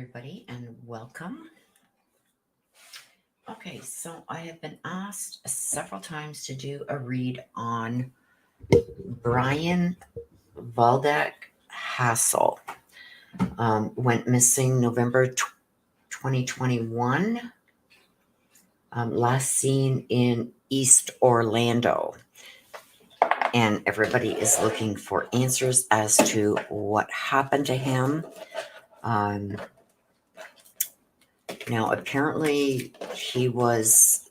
everybody, and welcome. Okay, so I have been asked several times to do a read on Bryan Hasel. Went missing November 2021, last seen in East Orlando. And everybody is looking for answers as to what happened to him. Now, apparently, he was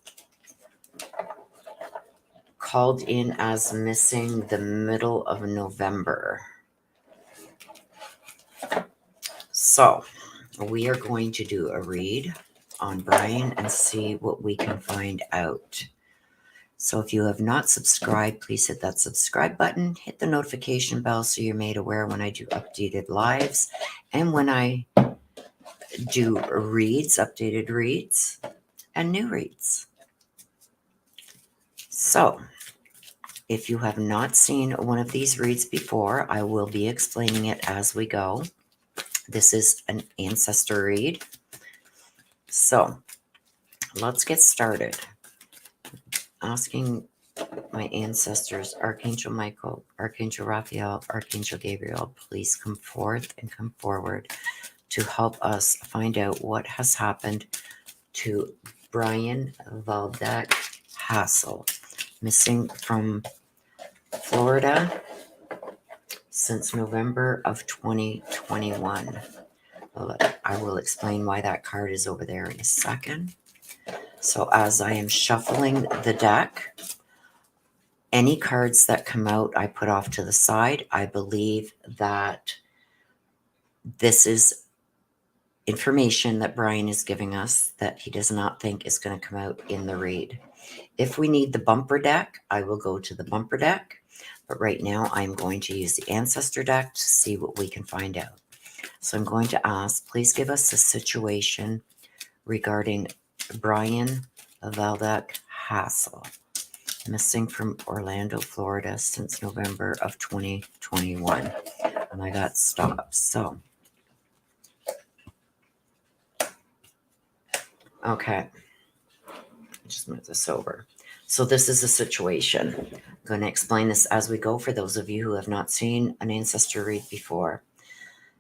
called in as missing the middle of November. So, we are going to do a read on Bryan and see what we can find out. So, if you have not subscribed, please hit that subscribe button, hit the notification bell so you're made aware when I do updated lives and when I do reads, updated reads, and new reads. So, if you have not seen one of these reads before, I will be explaining it as we go. This is an Ancestor read. So, let's get started. Asking my ancestors, Archangel Michael, Archangel Raphael, Archangel Gabriel, please come forth and come forward to help us find out what has happened to Bryan Hasel, missing from Florida since November of 2021. I will explain why that card is over there in a second. So as I am shuffling the deck, any cards that come out, I put off to the side. I believe that this is information that Bryan is giving us that he does not think is going to come out in the read. If we need the bumper deck, I will go to the bumper deck. But right now, I'm going to use the Ancestor deck to see what we can find out. So I'm going to ask, please give us a situation regarding Bryan Hasel, missing from Orlando, Florida since November of 2021. And I got stopped. So, okay. Just move this over. So this is a situation. I'm going to explain this as we go for those of you who have not seen an Ancestor read before.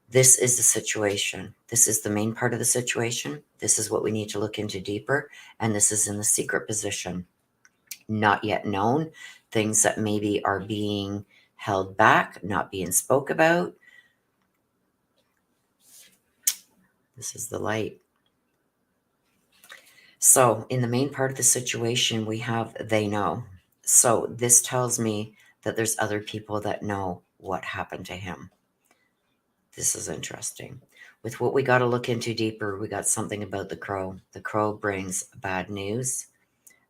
This is the situation. This is the main part of the situation. This is what we need to look into deeper. And this is in the secret position. Not yet known. Things that maybe are being held back, not being spoke about. This is the light. So in the main part of the situation, we have they know. So this tells me that there's other people that know what happened to him. This is interesting. With what we got to look into deeper, we got something about the crow. The crow brings bad news,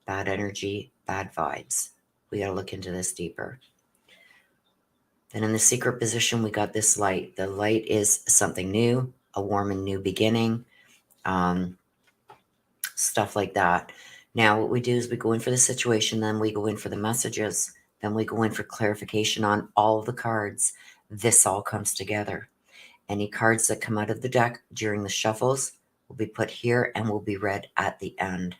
bad energy, bad vibes. We got to look into this deeper. Then in the secret position, we got this light. The light is something new, a warm and new beginning, stuff like that. Now, what we do is we go in for the situation, then we go in for the messages, then we go in for clarification on all the cards. This all comes together. Any cards that come out of the deck during the shuffles will be put here and will be read at the end.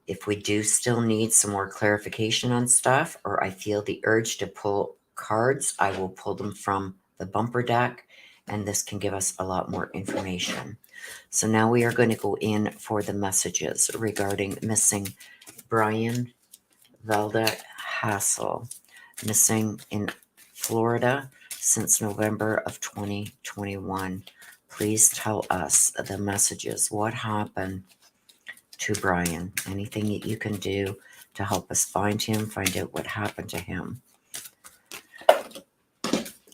If we do still need some more clarification on stuff, or I feel the urge to pull cards, I will pull them from the bumper deck, and this can give us a lot more information. So now we are going to go in for the messages regarding missing Bryan Hasel, missing in Florida since November of 2021. Please tell us the messages. What happened to Bryan? Anything that you can do to help us find him, find out what happened to him.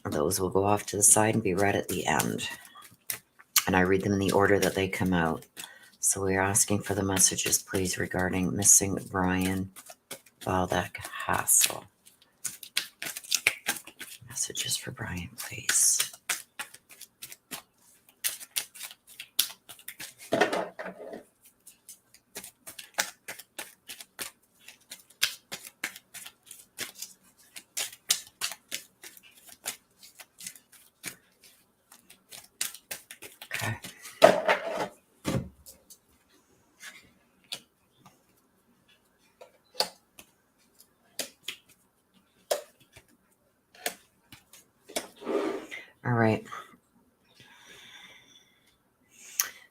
Those will go off to the side and be read at the end. And I read them in the order that they come out. So we are asking for the messages, please, regarding missing Bryan Hasel. Messages for Bryan, please. Okay. All right.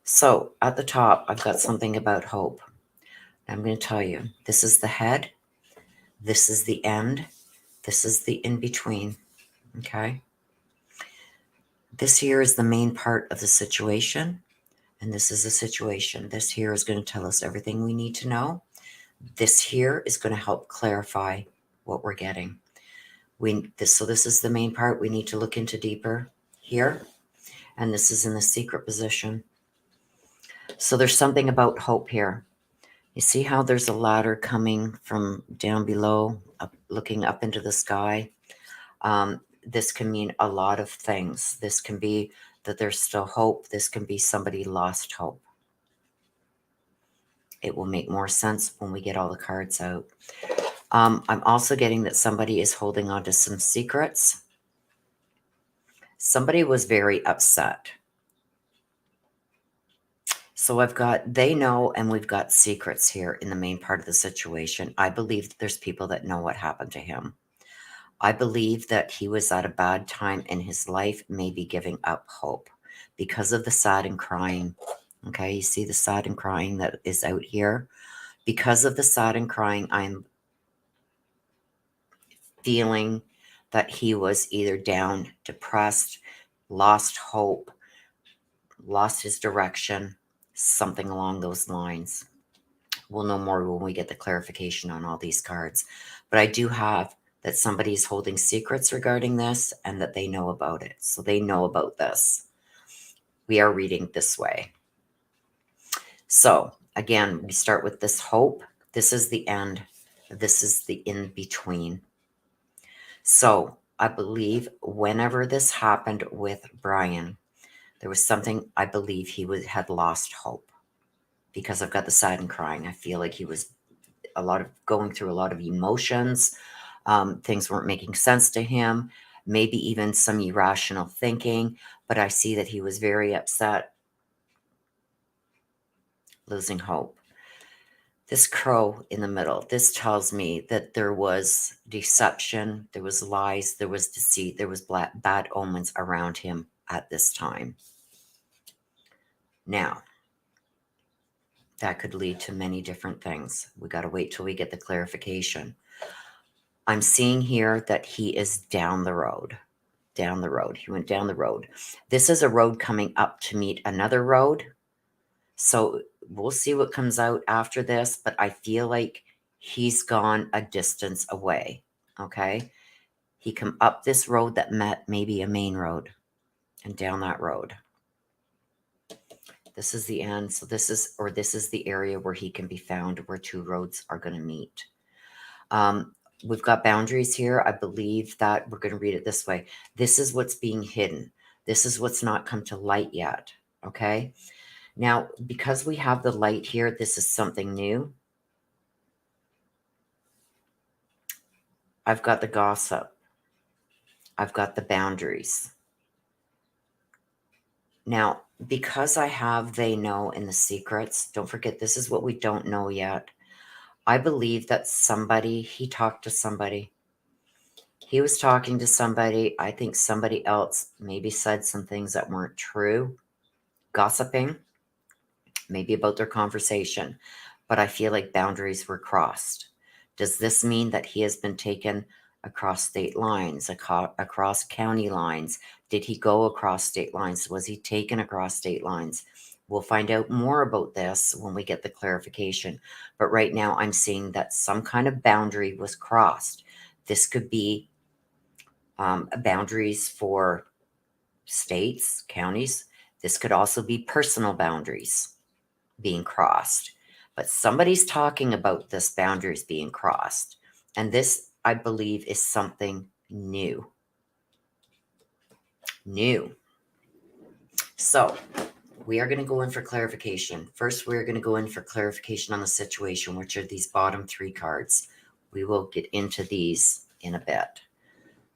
So at the top, I've got something about hope. I'm going to tell you, this is the head. This is the end. This is the in-between. Okay. This here is the main part of the situation. And this is a situation. This here is going to tell us everything we need to know. This here is going to help clarify what we're getting. So this is the main part we need to look into deeper here. And this is in the secret position. So there's something about hope here. You see how there's a ladder coming from down below, looking up into the sky? This can mean a lot of things. This can be that there's still hope. This can be somebody lost hope. It will make more sense when we get all the cards out. I'm also getting that somebody is holding on to some secrets. Somebody was very upset. So I've got they know, and we've got secrets here in the main part of the situation. I believe that there's people that know what happened to him. I believe that he was at a bad time in his life, maybe giving up hope because of the sad and crying. Okay, you see the sad and crying that is out here. Because of the sad and crying, I'm feeling that he was either down, depressed, lost hope, lost his direction, something along those lines. We'll know more when we get the clarification on all these cards. But I do have that somebody is holding secrets regarding this and that they know about it. So they know about this. We are reading this way. So again, we start with this hope. This is the end. This is the in-between. So I believe whenever this happened with Bryan, there was something I believe he had lost hope, because I've got the sad and crying. I feel like he was going through a lot of emotions. Things weren't making sense to him, maybe even some irrational thinking, but I see that he was very upset, losing hope. This crow in the middle, this tells me that there was deception, there was lies, there was deceit, there was bad omens around him at this time. Now, that could lead to many different things. We got to wait till we get the clarification. I'm seeing here that he is down the road. Down the road. He went down the road. This is a road coming up to meet another road. So we'll see what comes out after this, but I feel like he's gone a distance away. Okay. He come up this road that met maybe a main road and down that road. This is the end. So this is the area where he can be found, where two roads are going to meet. We've got boundaries here. I believe that we're going to read it this way. This is what's being hidden. This is what's not come to light yet. Okay. Now, because we have the light here, this is something new. I've got the gossip. I've got the boundaries. Now, because I have they know in the secrets, don't forget, this is what we don't know yet. I believe that he talked to somebody. He was talking to somebody. I think somebody else maybe said some things that weren't true. Gossiping, maybe about their conversation. But I feel like boundaries were crossed. Does this mean that he has been taken across state lines, across county lines? Did he go across state lines? Was he taken across state lines? We'll find out more about this when we get the clarification. But right now I'm seeing that some kind of boundary was crossed. This could be boundaries for states, counties. This could also be personal boundaries being crossed. But somebody's talking about this boundaries being crossed. And this, I believe, is something new. New. So we are going to go in for clarification. First, we're going to go in for clarification on the situation, which are these bottom three cards. We will get into these in a bit.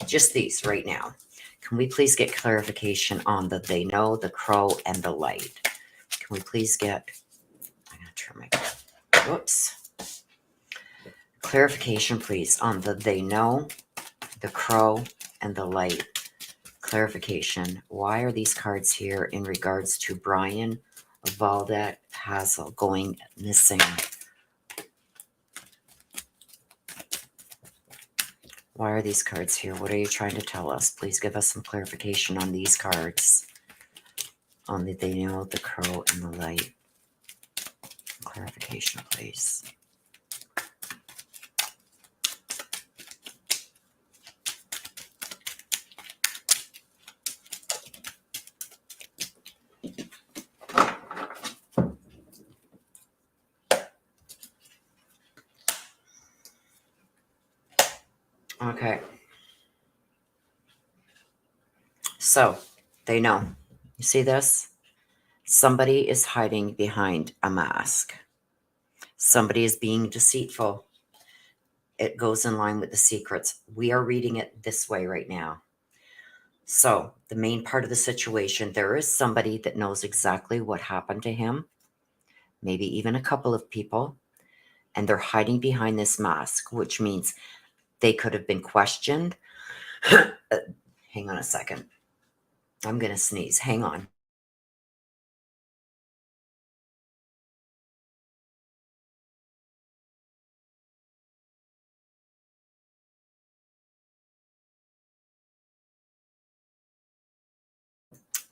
Just these right now. Can we please get clarification on the they know, the crow, and the light? Can we please get, I'm going to turn my, whoops. Clarification, please, on the they know, the crow, and the light. Clarification. Why are these cards here in regards to Bryan Vladek Hasel going missing? Why are these cards here? What are you trying to tell us? Please give us some clarification on these cards. On the they know, the crow, and the light. Clarification, please. Okay. So, they know. You see this? Somebody is hiding behind a mask. Somebody is being deceitful. It goes in line with the secrets. We are reading it this way right now. So, the main part of the situation, there is somebody that knows exactly what happened to him, maybe even a couple of people, and they're hiding behind this mask, which means they could have been questioned. Hang on a second. I'm going to sneeze. Hang on.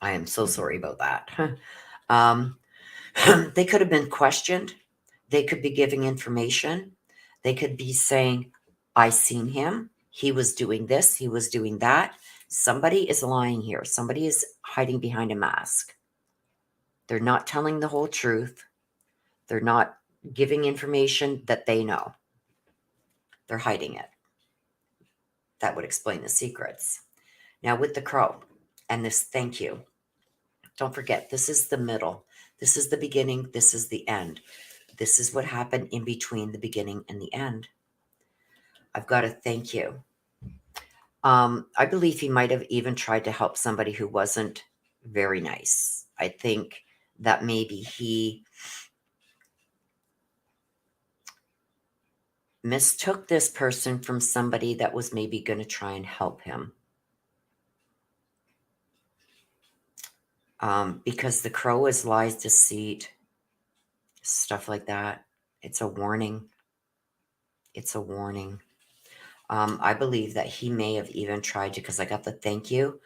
I am so sorry about that. They could have been questioned. They could be giving information. They could be saying, I seen him. He was doing this. He was doing that. Somebody is lying here. Somebody is hiding behind a mask. They're not telling the whole truth. They're not giving information that they know. They're hiding it. That would explain the secrets. Now with the crow and this thank you. Don't forget, this is the middle. This is the beginning. This is the end. This is what happened in between the beginning and the end. I've got to thank you. I believe he might have even tried to help somebody who wasn't very nice. I think that maybe he mistook this person from somebody that was maybe going to try and help him. Because the crow is lies, deceit, stuff like that. It's a warning. It's a warning. I believe that he may have even tried to, because I got the thank you.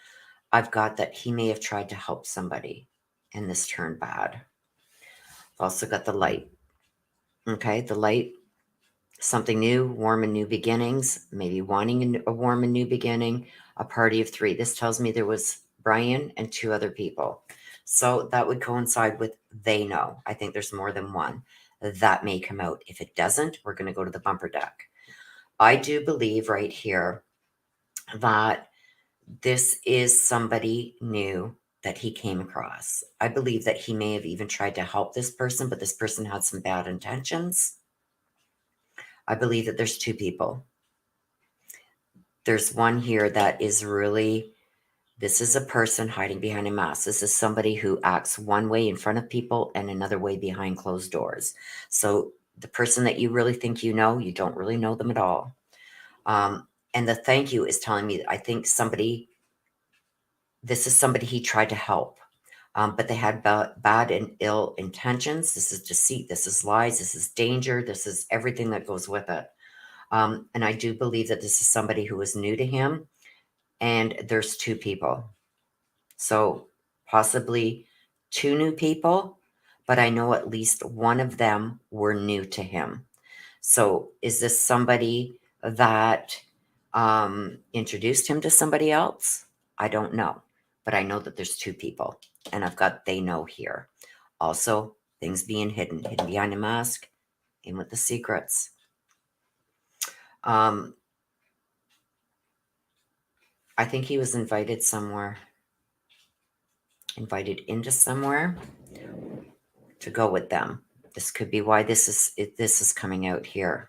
I've got that he may have tried to help somebody and this turned bad. I've also got the light. Okay, the light, something new, warm and new beginnings, maybe wanting a warm and new beginning, a party of three. This tells me there was Bryan and two other people. So that would coincide with they know. I think there's more than one. That may come out. If it doesn't, we're going to go to the bumper deck. I do believe right here that this is somebody new that he came across. I believe that he may have even tried to help this person, but this person had some bad intentions. I believe that there's two people. There's one here that is really, this is a person hiding behind a mask. This is somebody who acts one way in front of people and another way behind closed doors. So the person that you really think you know, you don't really know them at all. And the thank you is telling me that I think somebody, this is somebody he tried to help. But they had bad and ill intentions. This is deceit. This is lies. This is danger. This is everything that goes with it. And I do believe that this is somebody who is new to him. And there's two people. So possibly two new people. But I know at least one of them were new to him. So is this somebody that introduced him to somebody else? I don't know. But I know that there's two people. And I've got they know here. Also, things being hidden behind a mask, in with the secrets. I think he was invited somewhere, invited into somewhere to go with them. This could be why this is coming out here.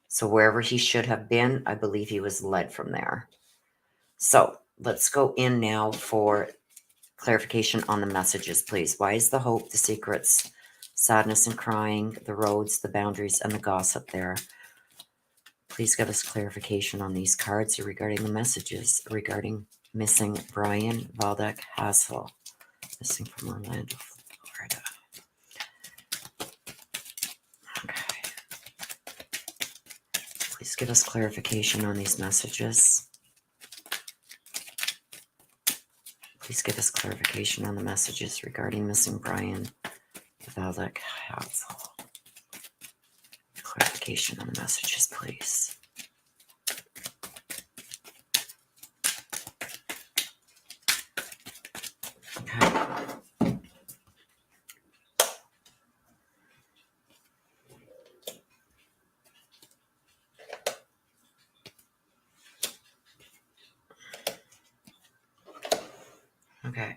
So wherever he should have been, I believe he was led from there. So let's go in now for clarification on the messages, please. Why is the hope, the secrets, sadness and crying, the roads, the boundaries, and the gossip there? Please give us clarification on these cards regarding the messages regarding missing Bryan Vladek Hasel, missing from Orlando, Florida. Okay. Please give us clarification on these messages. Please give us clarification on the messages regarding missing Bryan Vladek Hasel. Clarification on the messages, please. Okay. Okay.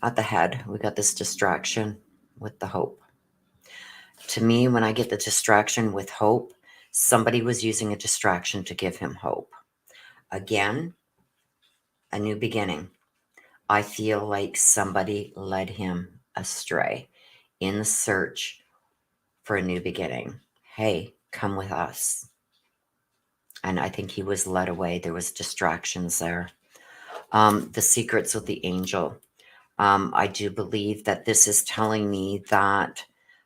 At the head, we got this distraction with the hope. To me, when I get the distraction with hope, somebody was using a distraction to give him hope. Again, a new beginning. I feel like somebody led him astray in the search for a new beginning. Hey, come with us. And I think he was led away. There was distractions there. The secrets of the angel. I do believe that this is telling me that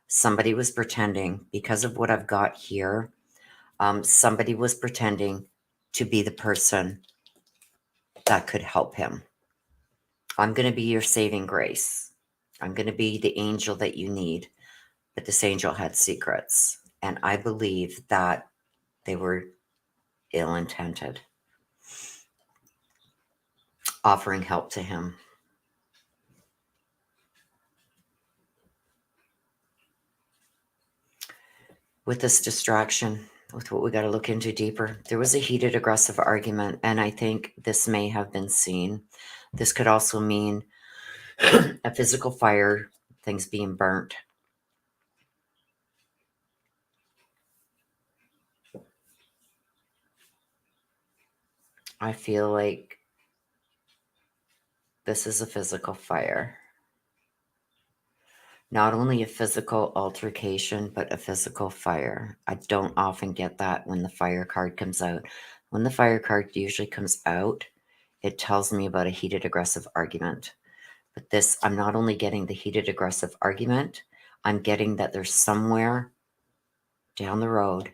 somebody was pretending, because of what I've got here, somebody was pretending to be the person that could help him. I'm going to be your saving grace. I'm going to be the angel that you need. But this angel had secrets. And I believe that they were ill-intended, offering help to him. With this distraction, with what we got to look into deeper, there was a heated, aggressive argument, and I think this may have been seen. This could also mean a physical fire, things being burnt. I feel like this is a physical fire. Not only a physical altercation, but a physical fire. I don't often get that when the fire card comes out. When the fire card usually comes out, it tells me about a heated, aggressive argument. But this, I'm not only getting the heated, aggressive argument, I'm getting that there's somewhere down the road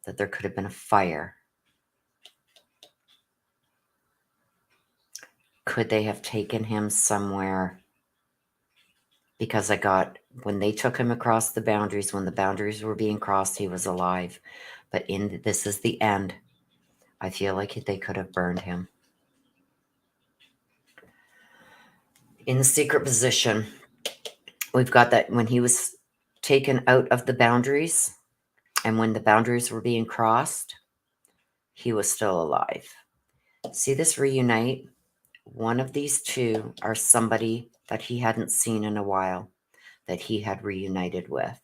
that there could have been a fire. Could they have taken him somewhere? Because I got, when they took him across the boundaries, when the boundaries were being crossed, he was alive. But this is the end. I feel like they could have burned him. In the secret position, we've got that when he was taken out of the boundaries and when the boundaries were being crossed, he was still alive. See this reunite? One of these two are somebody that he hadn't seen in a while, that he had reunited with.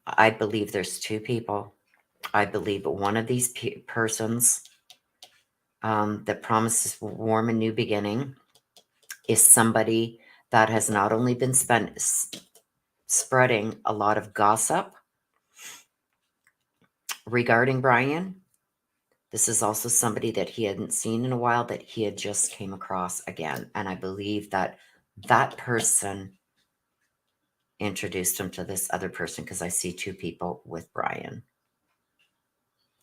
I believe there's two people. I believe one of these persons that promises warm and new beginning is somebody that has not only been spreading a lot of gossip regarding Bryan. This is also somebody that he hadn't seen in a while, that he had just came across again. And I believe that that person introduced him to this other person, because I see two people with Bryan.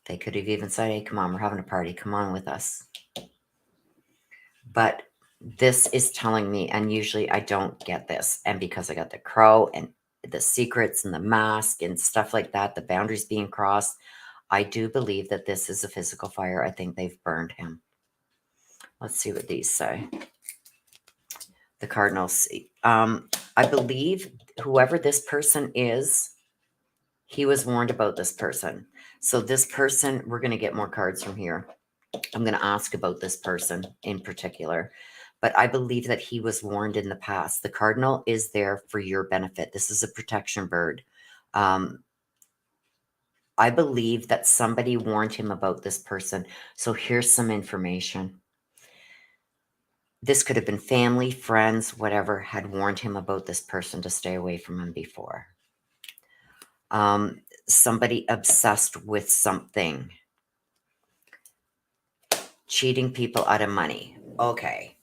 They could have even said, hey, come on, we're having a party. Come on with us. But this is telling me, and usually I don't get this. And because I got the crow and the secrets and the mask and stuff like that, the boundaries being crossed, I do believe that this is a physical fire. I think they've burned him. Let's see what these say. The Cardinals. I believe whoever this person is, he was warned about this person. So this person, we're going to get more cards from here. I'm going to ask about this person in particular. but I believe that he was warned in the past. The cardinal is there for your benefit. This is a protection bird. I believe that somebody warned him about this person. So here's some information. This could have been family, friends, whatever, had warned him about this person to stay away from him before. Somebody obsessed with something. Cheating people out of money. Okay.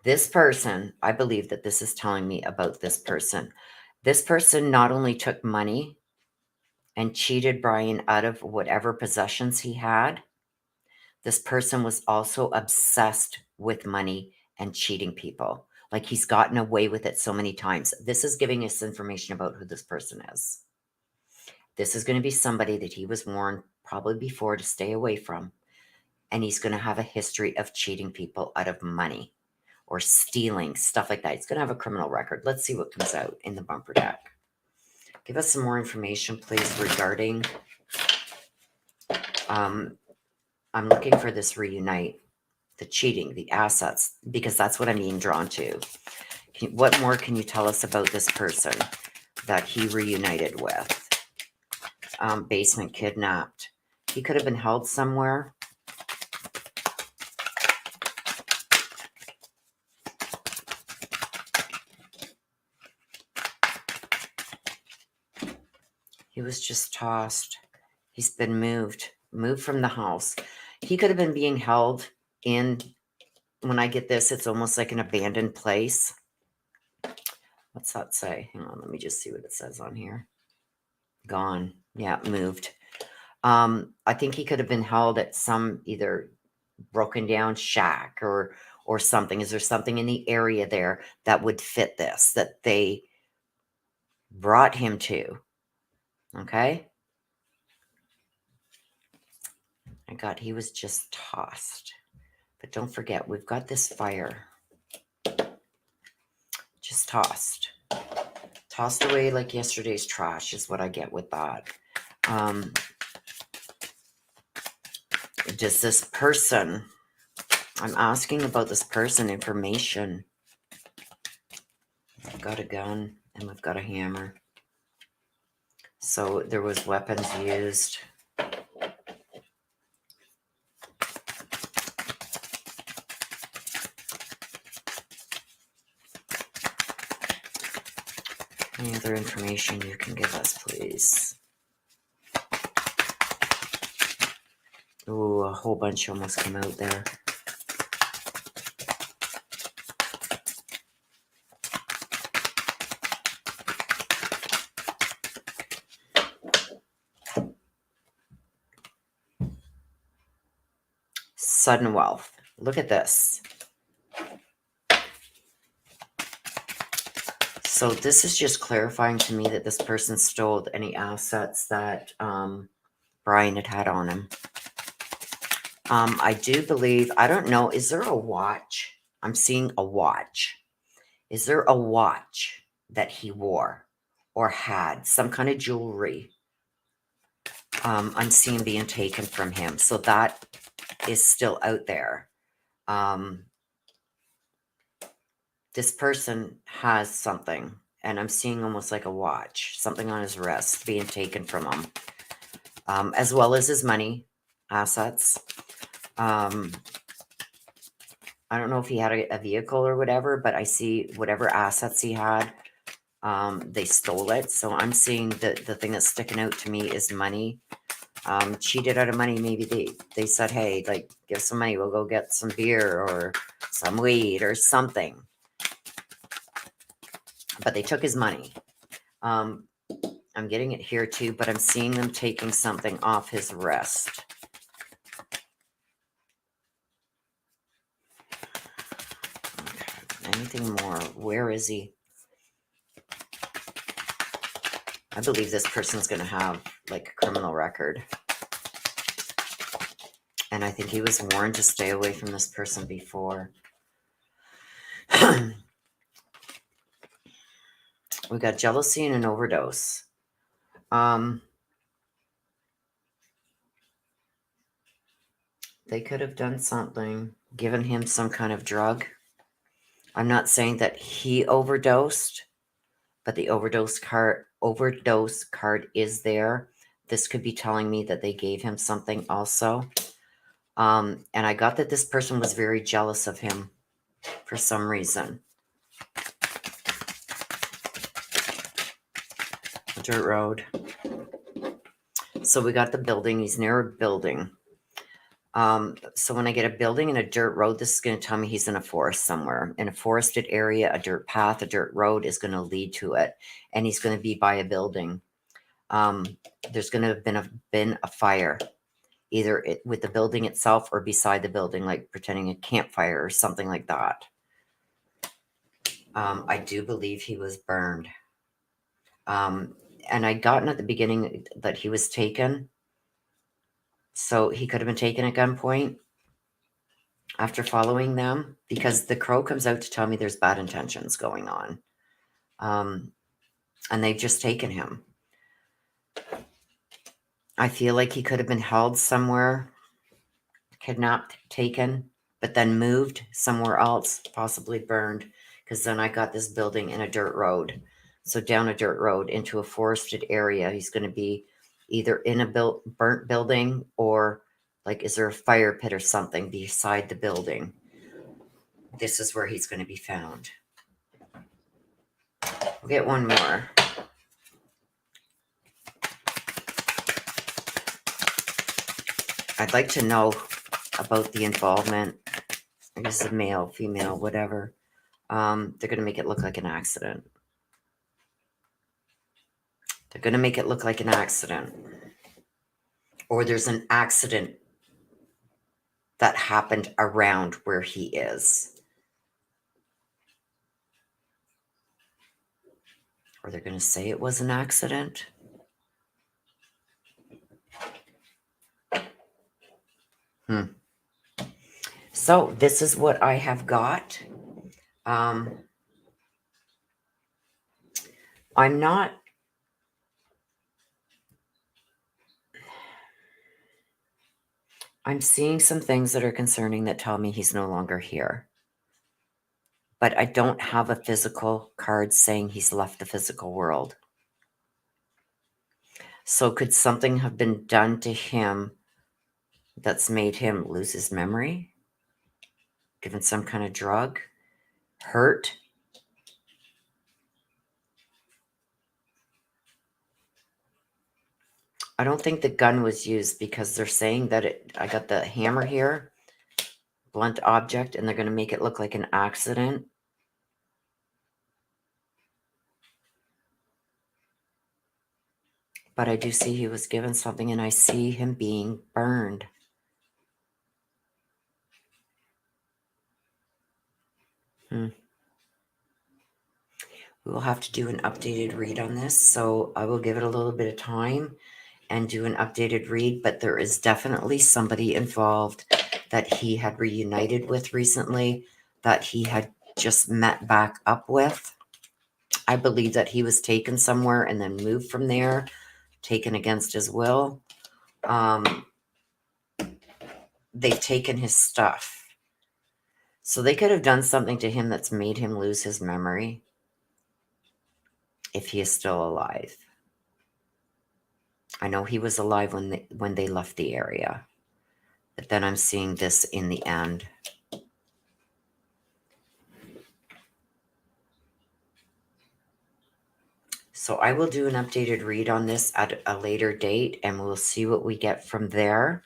This person, I believe that this is telling me about this person. This person not only took money and cheated Bryan out of whatever possessions he had, this person was also obsessed with money and cheating people. Like he's gotten away with it so many times. This is giving us information about who this person is. This is going to be somebody that he was warned probably before to stay away from. And he's going to have a history of cheating people out of money or stealing, stuff like that. He's going to have a criminal record. Let's see what comes out in the bumper deck. Give us some more information, please, regarding... I'm looking for this reunite, the cheating, the assets, because that's what I'm being drawn to. What more can you tell us about this person that he reunited with? Basement, kidnapped. He could have been held somewhere. He was just tossed. He's been moved from the house. He could have been being held in, when I get this, it's almost like an abandoned place. What's that say? Hang on, let me just see what it says on here. Gone. Yeah, moved. I think he could have been held at some either broken down shack or something. Is there something in the area there that would fit this, that they brought him to? Okay. I got, he was just tossed. But don't forget, we've got this fire. Just tossed. Tossed away like yesterday's trash is what I get with that. Does this person, I'm asking about this person information. I've got a gun and we've got a hammer. So there was weapons used. Any other information you can give us, please? Ooh, a whole bunch almost came out there. Sudden wealth. Look at this. So this is just clarifying to me that this person stole any assets that Bryan had on him. I do believe, I don't know, is there a watch? I'm seeing a watch. Is there a watch that he wore or had? Some kind of jewelry I'm seeing being taken from him. So that is still out there. This person has something, and I'm seeing almost like a watch, something on his wrist being taken from him, as well as his money, assets. I don't know if he had a vehicle or whatever, but I see whatever assets he had, they stole it. So I'm seeing that the thing that's sticking out to me is money. Cheated out of money. Maybe they said, hey, like, give some money. We'll go get some beer or some weed or something. But they took his money. I'm getting it here too, but I'm seeing them taking something off his wrist. Okay. Anything more? Where is he? I believe this person's going to have like a criminal record. And I think he was warned to stay away from this person before. We got jealousy and an overdose. They could have done something. given him some kind of drug. I'm not saying that he overdosed, but the overdose card is there. This could be telling me that they gave him something also. And I got that this person was very jealous of him for some reason. Dirt road. So we got the building. He's near a building. So when I get a building and a dirt road, this is going to tell me he's in a forest somewhere. In a forested area, a dirt path, a dirt road is going to lead to it. And he's going to be by a building. There's going to have been a fire, either with the building itself or beside the building, like pretending a campfire or something like that. I do believe he was burned. And I'd gotten at the beginning that he was taken. So he could have been taken at gunpoint after following them, because the crow comes out to tell me there's bad intentions going on. And they've just taken him. I feel like he could have been held somewhere, kidnapped, taken, but then moved somewhere else, possibly burned, because then I got this building in a dirt road. So down a dirt road into a forested area, he's going to be either in a burnt building, or like, is there a fire pit or something beside the building? This is where he's going to be found. We'll get one more. I'd like to know about the involvement. I guess a male, female, whatever. They're going to make it look like an accident. They're going to make it look like an accident. Or there's an accident that happened around where he is. Or they're going to say it was an accident. So this is what I have got. I'm seeing some things that are concerning that tell me he's no longer here. But I don't have a physical card saying he's left the physical world. So could something have been done to him that's made him lose his memory? Given some kind of drug? Hurt? I don't think the gun was used, because they're saying that I got the hammer here, blunt object, and they're going to make it look like an accident. But I do see he was given something, and I see him being burned. We will have to do an updated read on this, so I will give it a little bit of time and do an updated read. But there is definitely somebody involved that he had reunited with recently, that he had just met back up with. I believe that he was taken somewhere and then moved from there, taken against his will. They've taken his stuff. So they could have done something to him that's made him lose his memory, if he is still alive. I know he was alive when they left the area, but then I'm seeing this in the end. So I will do an updated read on this at a later date, and we'll see what we get from there.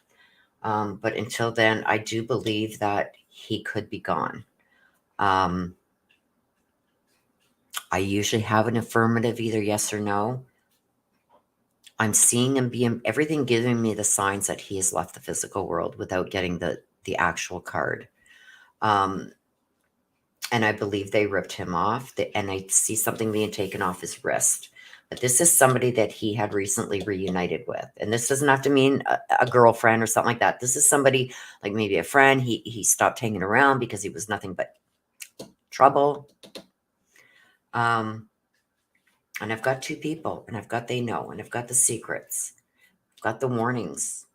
But until then, I do believe that he could be gone. I usually have an affirmative, either yes or no. I'm seeing him everything giving me the signs that he has left the physical world without getting the actual card. And I believe they ripped him off, and I see something being taken off his wrist. But this is somebody that he had recently reunited with. And this doesn't have to mean a girlfriend or something like that. This is somebody like maybe a friend. He stopped hanging around because he was nothing but trouble. And I've got two people, and I've got they know, and I've got the secrets. I've got the warnings.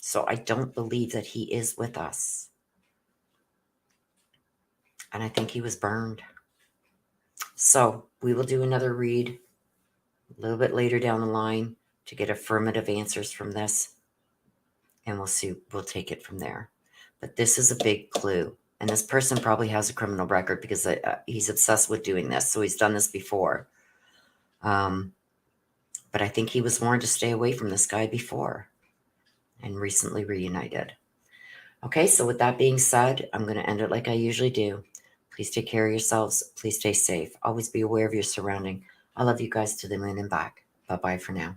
So I don't believe that he is with us. And I think he was burned. So we will do another read a little bit later down the line to get affirmative answers from this. And we'll take it from there. But this is a big clue. And this person probably has a criminal record because he's obsessed with doing this. So he's done this before. But I think he was warned to stay away from this guy before and recently reunited. Okay, so with that being said, I'm going to end it like I usually do. Please take care of yourselves. Please stay safe. Always be aware of your surrounding. I love you guys to the moon and back. Bye-bye for now.